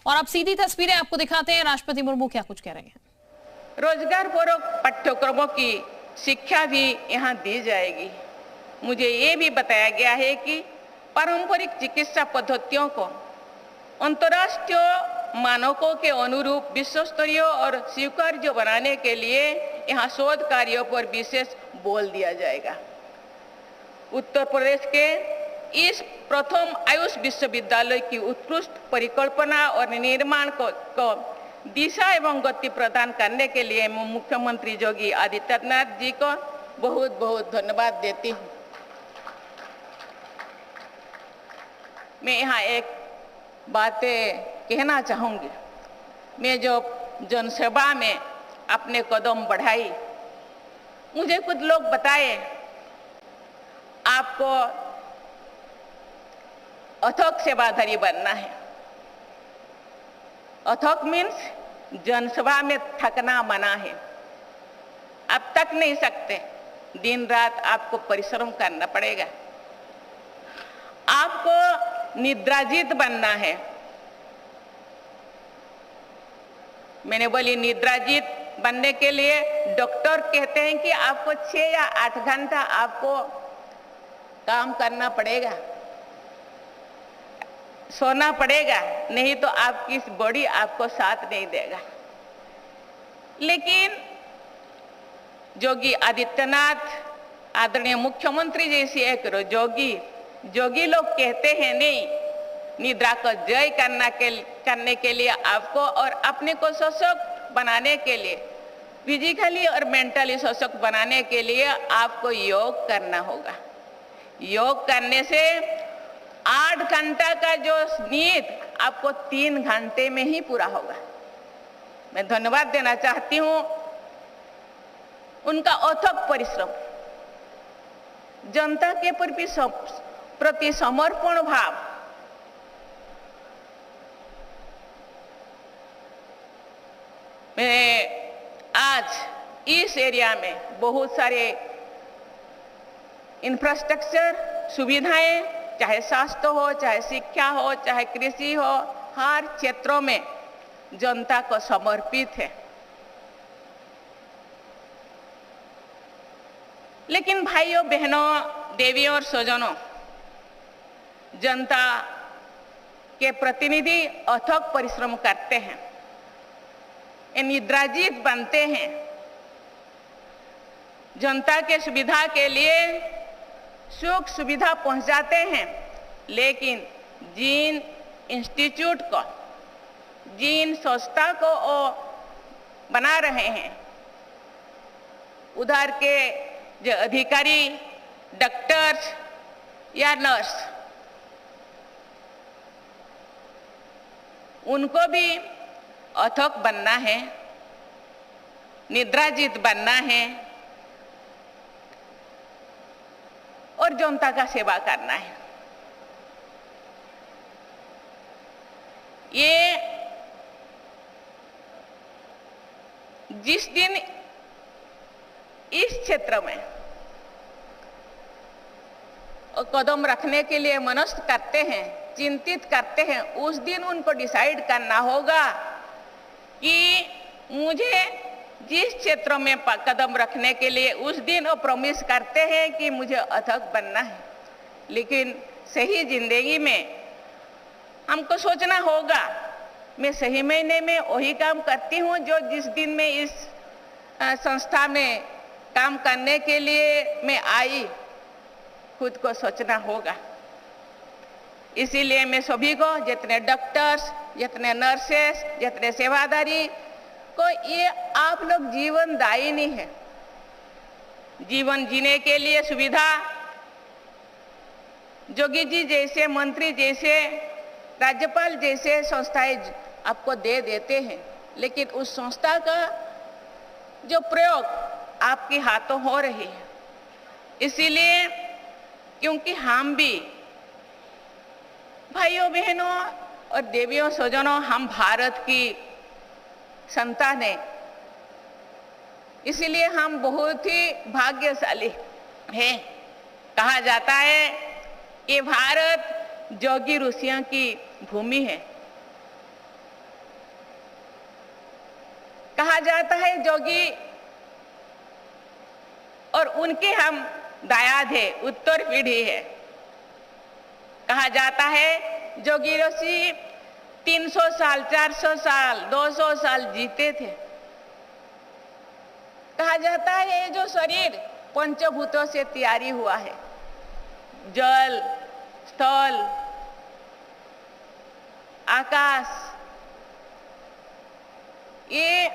और अब सीधी तस्वीरें आपको दिखाते हैं, राष्ट्रपति मुर्मू क्या कुछ कह रहे हैं। रोजगार पूर्वक पाठ्यक्रमों की शिक्षा भी यहाँ दी जाएगी। मुझे ये भी बताया गया है कि पारंपरिक चिकित्सा पद्धतियों को अंतर्राष्ट्रीय मानकों के अनुरूप विश्व स्तरीय और स्वीकार्य बनाने के लिए यहाँ शोध कार्यों पर विशेष बल दिया जाएगा। उत्तर प्रदेश के इस प्रथम आयुष विश्वविद्यालय की उत्कृष्ट परिकल्पना और निर्माण को दिशा एवं गति प्रदान करने के लिए मैं मुख्यमंत्री योगी आदित्यनाथ जी को बहुत बहुत धन्यवाद देती हूँ। मैं यहाँ एक बातें कहना चाहूँगी। मैं जो जनसेवा में अपने कदम बढ़ाई, मुझे कुछ लोग बताए आपको अथक सेवाधारी बनना है। अथक मीन्स जनसेवा में थकना मना है। आप थक नहीं सकते, दिन रात आपको परिश्रम करना पड़ेगा। आपको निद्राजीत बनना है। मैंने बोली निद्राजीत बनने के लिए डॉक्टर कहते हैं कि आपको 6 या 8 घंटा आपको काम करना पड़ेगा, सोना पड़ेगा, नहीं तो आपकी बॉडी आपको साथ नहीं देगा। लेकिन योगी आदित्यनाथ आदरणीय मुख्यमंत्री जैसी एक जोगी लोग कहते हैं नहीं, निद्रा को जय करने के लिए आपको और अपने को सशक्त बनाने के लिए, फिजिकली और मेंटली सशक्त बनाने के लिए आपको योग करना होगा। योग करने से 8 घंटा का जो नींद आपको 3 घंटे में ही पूरा होगा। मैं धन्यवाद देना चाहती हूँ उनका अथक परिश्रम, जनता के प्रति समर्पण भाव, मैं आज इस एरिया में बहुत सारे इंफ्रास्ट्रक्चर सुविधाएं, चाहे स्वास्थ्य हो, चाहे शिक्षा हो, चाहे कृषि हो, हर क्षेत्रों में जनता को समर्पित है। लेकिन भाइयों बहनों, देवियों और स्वजनों, जनता के प्रतिनिधि अथक परिश्रम करते हैं, निद्राजीत बनते हैं, जनता के सुविधा के लिए सुख सुविधा पहुंचाते हैं। लेकिन जिन इंस्टीट्यूट को, जिन संस्था को वो बना रहे हैं, उधर के जो अधिकारी, डॉक्टर्स या नर्स, उनको भी अथक बनना है, निद्राजीत बनना है और जनता का सेवा करना है। ये जिस दिन इस क्षेत्र में कदम रखने के लिए मनस्थ करते हैं, चिंतित करते हैं, उस दिन उनको डिसाइड करना होगा कि मुझे जिस क्षेत्र में कदम रखने के लिए उस दिन वो प्रॉमिस करते हैं कि मुझे अथक बनना है। लेकिन सही जिंदगी में हमको सोचना होगा, मैं सही महीने में वही काम करती हूँ जो जिस दिन मैं इस संस्था में काम करने के लिए मैं आई, खुद को सोचना होगा। इसीलिए मैं सभी को, जितने डॉक्टर्स, जितने नर्सेस, जितने सेवादारी को, ये आप लोग जीवनदायिनी है। जीवन जीने के लिए सुविधा जोगी जी जैसे, मंत्री जैसे, राज्यपाल जैसे संस्थाएं आपको दे देते हैं, लेकिन उस संस्था का जो प्रयोग आपके हाथों हो रही है। इसीलिए क्योंकि हम भी भाइयों बहनों और देवियों स्वजनों, हम भारत की संतान हैं, इसीलिए हम बहुत ही भाग्यशाली हैं। कहा जाता है ये भारत जोगी ऋषियों की भूमि है। कहा जाता है जोगी, और उनके हम दायाद है, उत्तर पीढ़ी है। कहा जाता है जोगी ऋषि 300 साल, 400 साल, 200 साल जीते थे। कहा जाता है ये जो शरीर पंचभूतों से तैयारी हुआ है, जल, स्थल, आकाश, ये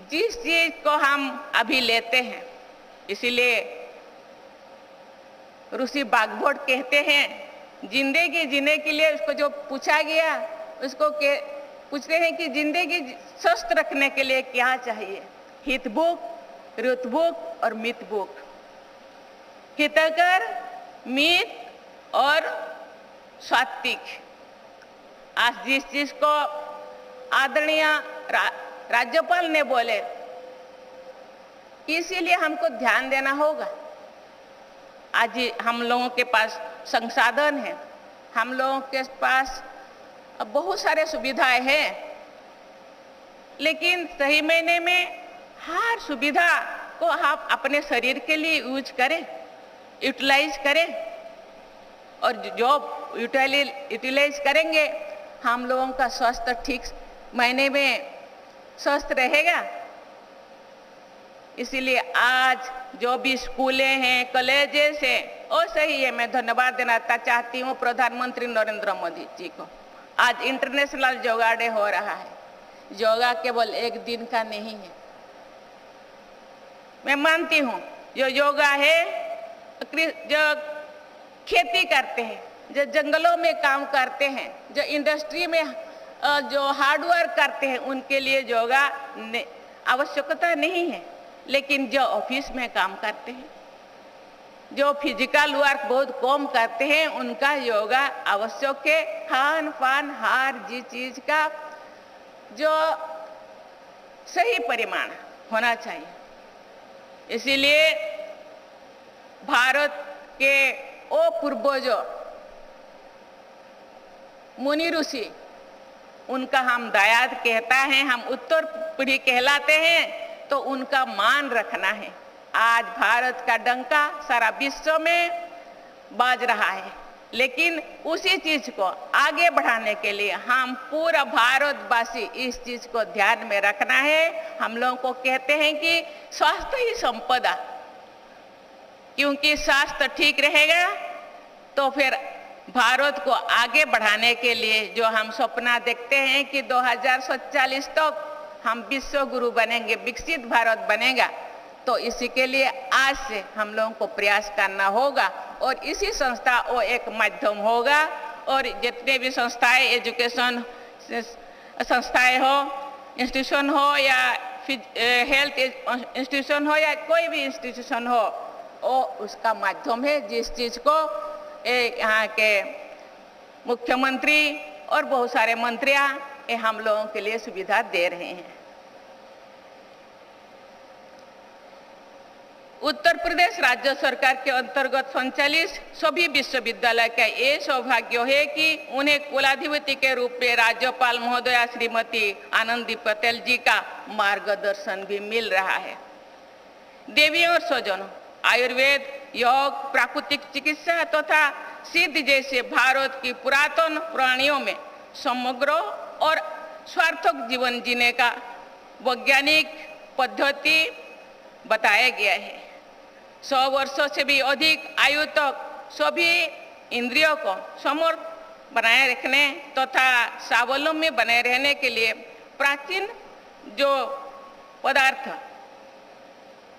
जिस चीज को हम अभी लेते हैं, इसीलिए ऋषि बागभट कहते हैं जिंदगी जीने के लिए उसको जो पूछा गया, उसको पूछते हैं कि जिंदगी स्वस्थ रखने के लिए क्या चाहिए। हितभुक, ऋतभुक और मितभुक। हितकर, मित और सात्विक। आज जिस चीज को आदरणीय राज्यपाल ने बोले, इसीलिए हमको ध्यान देना होगा। आज हम लोगों के पास संसाधन है, हम लोगों के पास बहुत सारे सुविधाएं हैं, लेकिन सही मायने में हर सुविधा को आप अपने शरीर के लिए यूज करें, यूटिलाइज करें, और जो यूटिलाइज करेंगे हम लोगों का स्वास्थ्य ठीक मायने में स्वस्थ रहेगा। इसीलिए आज जो भी स्कूलें हैं, कॉलेजेस हैं, और सही है, मैं धन्यवाद देना चाहती हूँ प्रधानमंत्री नरेंद्र मोदी जी को। आज इंटरनेशनल योगा डे हो रहा है। योगा केवल एक दिन का नहीं है। मैं मानती हूँ जो योगा है, जो खेती करते हैं, जो जंगलों में काम करते हैं, जो इंडस्ट्री में जो हार्डवर्क करते हैं, उनके लिए योगा आवश्यकता नहीं है। लेकिन जो ऑफिस में काम करते हैं, जो फिजिकल वर्क बहुत कम करते हैं, उनका योगा आवश्यक है। खान पान, हर चीज का जो सही परिमाण होना चाहिए। इसीलिए भारत के ओ पूर्वजों मुनि ऋषि, उनका हम दायाद कहता है, हम उत्तर पीढ़ी कहलाते हैं, तो उनका मान रखना है। आज भारत का डंका सारा विश्व में बाज रहा है, लेकिन उसी चीज को आगे बढ़ाने के लिए हम पूरा भारतवासी इस चीज को ध्यान में रखना है। हम लोगों को कहते हैं कि स्वास्थ्य ही संपदा, क्योंकि स्वास्थ्य ठीक रहेगा तो फिर भारत को आगे बढ़ाने के लिए जो हम सपना देखते हैं कि 2047 तक हम विश्व गुरु बनेंगे, विकसित भारत बनेगा, तो इसी के लिए आज से हम लोगों को प्रयास करना होगा। और इसी संस्था वो एक माध्यम होगा, और जितने भी संस्थाएं, एजुकेशन संस्थाएं हो, इंस्टीट्यूशन हो, या हेल्थ इंस्टीट्यूशन हो, या कोई भी इंस्टीट्यूशन हो, वो उसका माध्यम है। जिस चीज को यहाँ के मुख्यमंत्री और बहुत सारे मंत्रियां ये हम लोगों के लिए सुविधा दे रहे हैं। उत्तर प्रदेश राज्य सरकार के अंतर्गत संचालित सभी विश्वविद्यालय का ये सौभाग्य है कि उन्हें कुलाधिपति के रूप में राज्यपाल महोदया श्रीमती आनंदी पटेल जी का मार्गदर्शन भी मिल रहा है। देवी और स्वजनों, आयुर्वेद, योग, प्राकृतिक चिकित्सा तथा सिद्ध जैसे भारत की पुरातन प्राणियों में समग्र और सार्थक जीवन जीने का वैज्ञानिक पद्धति बताया गया है। 100 वर्षों से भी अधिक आयु तक सभी इंद्रियों को समर्थ बनाए रखने तथा स्वावलंबी बने रहने के लिए प्राचीन जो पदार्थ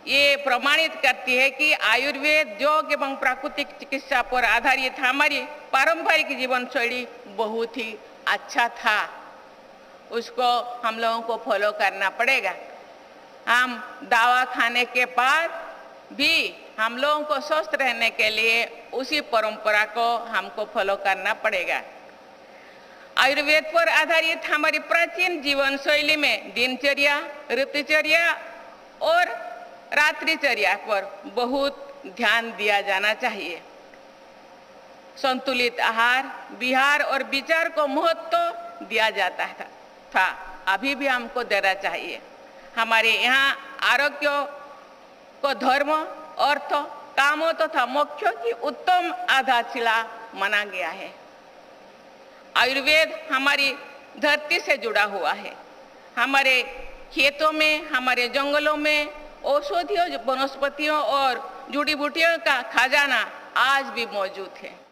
ये प्रमाणित करती है कि आयुर्वेद, योग एवं प्राकृतिक चिकित्सा पर आधारित हमारी पारंपरिक जीवन शैली बहुत ही अच्छा था। उसको हम लोगों को फॉलो करना पड़ेगा। हम दवा खाने के बाद भी हम लोगों को स्वस्थ रहने के लिए उसी परंपरा को हमको फॉलो करना पड़ेगा। आयुर्वेद पर आधारित हमारी प्राचीन जीवन शैली में दिनचर्या, ऋतुचर्या और रात्रिचर्या पर बहुत ध्यान दिया जाना चाहिए। संतुलित आहार, विहार और विचार को महत्व दिया जाता था, अभी भी हमको देना चाहिए। हमारे यहाँ आरोग्य को धर्म, अर्थ, कामों तथा मोक्ष की उत्तम आधारशिला माना गया है। आयुर्वेद हमारी धरती से जुड़ा हुआ है। हमारे खेतों में, हमारे जंगलों में औषधियों, वनस्पतियों और जड़ी बूटियों का खजाना आज भी मौजूद है।